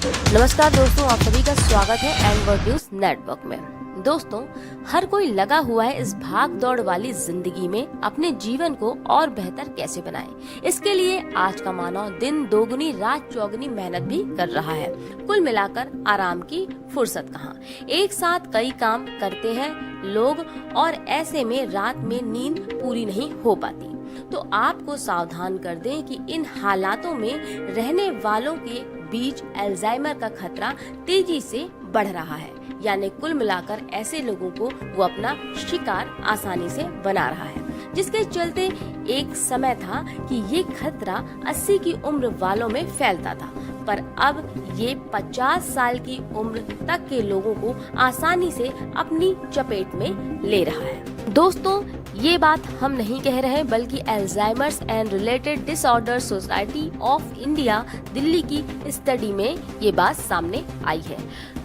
नमस्कार दोस्तों, आप सभी का स्वागत है एंड वर्ड न्यूज नेटवर्क में। दोस्तों, हर कोई लगा हुआ है इस भाग दौड़ वाली जिंदगी में अपने जीवन को और बेहतर कैसे बनाए। इसके लिए आज का मानव दिन दोगुनी रात चौगुनी मेहनत भी कर रहा है। कुल मिलाकर आराम की फुर्सत कहाँ। एक साथ कई काम करते हैं लोग और ऐसे में रात में नींद पूरी नहीं हो पाती। तो आपको सावधान कर दें कि इन हालातों में रहने वालों के बीच अल्जाइमर का खतरा तेजी से बढ़ रहा है। यानी कुल मिलाकर ऐसे लोगों को वो अपना शिकार आसानी से बना रहा है, जिसके चलते एक समय था कि ये खतरा 80 की उम्र वालों में फैलता था, पर अब ये 50 साल की उम्र तक के लोगों को आसानी से अपनी चपेट में ले रहा है। दोस्तों, ये बात हम नहीं कह रहे बल्कि Alzheimer's and related disorder society of India Delhi की स्टडी में ये बात सामने आई है।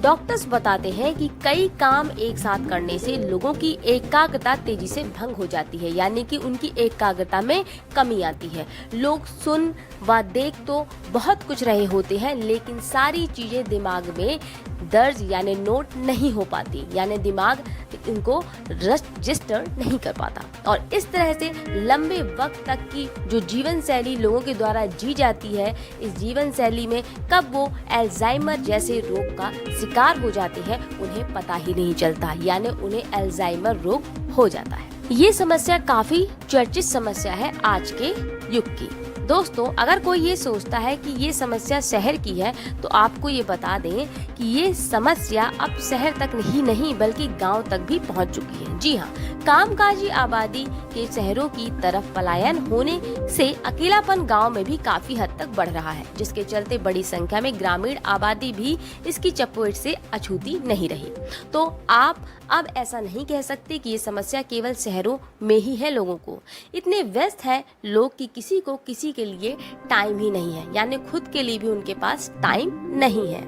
डॉक्टर्स बताते हैं कि कई काम एक साथ करने से लोगों की एकाग्रता तेजी से भंग हो जाती है, यानी कि उनकी एकाग्रता में कमी आती है। लोग सुन व देख तो बहुत कुछ रहे होते हैं, लेकिन सारी चीजें दिमाग में दर्ज यानी नोट नहीं हो पाती, यानी दिमाग इनको रजिस्टर नहीं कर पाता। और इस तरह से लंबे वक्त तक की जो जीवन शैली लोगों के द्वारा जी जाती है, इस जीवन शैली में कब वो अल्जाइमर जैसे रोग का शिकार हो जाते हैं उन्हें पता ही नहीं चलता, यानी उन्हें अल्जाइमर रोग हो जाता है। ये समस्या काफी चर्चित समस्या है आज के युग की। दोस्तों, अगर कोई ये सोचता है कि ये समस्या शहर की है तो आपको ये बता दें कि ये समस्या अब शहर तक ही नहीं बल्कि गांव तक भी पहुंच चुकी है। जी हाँ, कामकाजी आबादी के शहरों की तरफ पलायन होने से अकेलापन गांव में भी काफी हद तक बढ़ रहा है, जिसके चलते बड़ी संख्या में ग्रामीण आबादी भी इसकी चपेट से अछूती नहीं रही। तो आप अब ऐसा नहीं कह सकते कि ये समस्या केवल शहरों में ही है। लोगों को इतने व्यस्त है लोग कि किसी को किसी के लिए टाइम ही नहीं है, यानी खुद के लिए भी उनके पास टाइम नहीं है।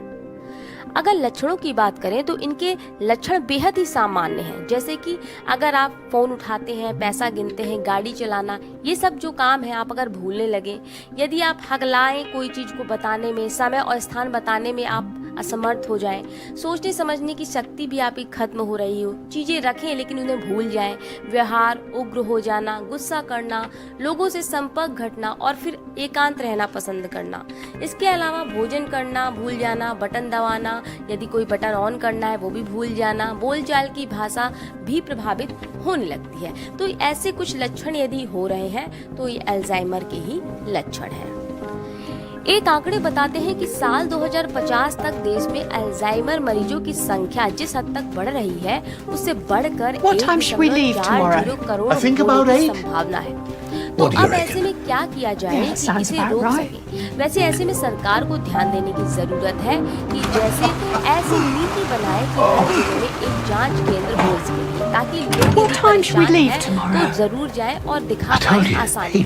अगर लक्षणों की बात करें तो इनके लक्षण बेहद ही सामान्य हैं, जैसे कि अगर आप फोन उठाते हैं, पैसा गिनते हैं, गाड़ी चलाना, ये सब जो काम है आप अगर भूलने लगे, यदि आप हगलाएं कोई चीज को बताने में, समय और स्थान बताने में आप असमर्थ हो जाएं, सोचने समझने की शक्ति भी आपकी खत्म हो रही हो, चीजें रखें लेकिन उन्हें भूल जाएं, व्यवहार उग्र हो जाना, गुस्सा करना, लोगों से संपर्क घटना और फिर एकांत रहना पसंद करना। इसके अलावा भोजन करना भूल जाना, बटन दबाना, यदि कोई बटन ऑन करना है वो भी भूल जाना, बोलचाल की भाषा भी प्रभावित होने लगती है। तो ऐसे कुछ लक्षण यदि हो रहे हैं तो ये अल्जाइमर के ही लक्षण है। एक आंकड़े बताते हैं कि साल 2050 तक देश में अल्जाइमर मरीजों की संख्या जिस हद तक बढ़ रही है उससे बढ़कर 1.40 करोड़ की संभावना है। तो अब ऐसे में क्या किया जाए कि इसे रोक सके। वैसे ऐसे में सरकार को ध्यान देने की जरूरत है कि जैसे ऐसी नीति बनाए कि हर जिले में एक जांच केंद्र हो सके, ताकि लोग तो जरूर जाए और दिखा पाए आसानी।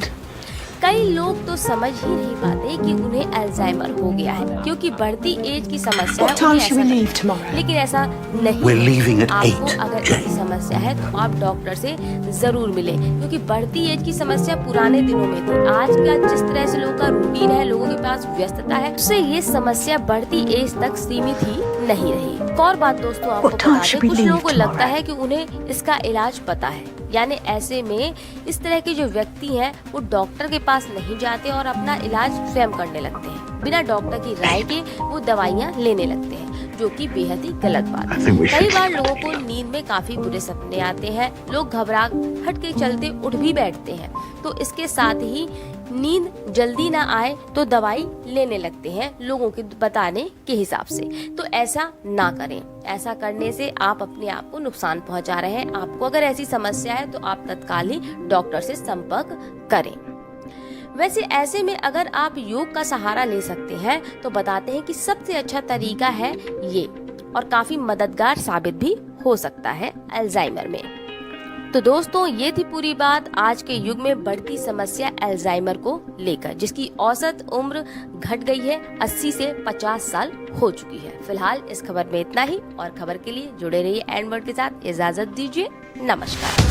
कई लोग तो समझ ही नहीं पाते कि उन्हें अल्जाइमर हो गया है, क्योंकि बढ़ती एज की समस्या है। लेकिन ऐसा नहीं, आपको अगर ऐसी समस्या है तो आप डॉक्टर से जरूर मिले, क्योंकि बढ़ती एज की समस्या पुराने दिनों में थी। आज का जिस तरह से लोगों का रूटीन है, लोगों के पास व्यस्तता है, उससे ये समस्या बढ़ती एज तक सीमित ही नहीं रही। एक और बात दोस्तों, आपको बता दें, कुछ लोगों को लगता है कि उन्हें इसका इलाज पता है, यानी ऐसे में इस तरह के जो व्यक्ति हैं वो डॉक्टर के पास नहीं जाते और अपना इलाज स्वयं करने लगते हैं। बिना डॉक्टर की राय के वो दवाइयाँ लेने लगते हैं, जो कि बेहद ही गलत बात है। कई बार लोगों को नींद में काफी बुरे सपने आते हैं, लोग घबराहट के चलते उठ भी बैठते हैं। तो इसके साथ ही नींद जल्दी ना आए तो दवाई लेने लगते हैं लोगों के बताने के हिसाब से। तो ऐसा ना करें, ऐसा करने से आप अपने आप को नुकसान पहुंचा रहे हैं। आपको अगर ऐसी समस्या है तो आप तत्काल ही डॉक्टर से संपर्क करें। वैसे ऐसे में अगर आप योग का सहारा ले सकते हैं तो बताते हैं कि सबसे अच्छा तरीका है ये, और काफी मददगार साबित भी हो सकता है अल्जाइमर में। तो दोस्तों, ये थी पूरी बात आज के युग में बढ़ती समस्या अल्जाइमर को लेकर, जिसकी औसत उम्र घट गई है, 80 से 50 साल हो चुकी है। फिलहाल इस खबर में इतना ही, और खबर के लिए जुड़े रहिए एंड वर्ड के साथ। इजाजत दीजिए, नमस्कार।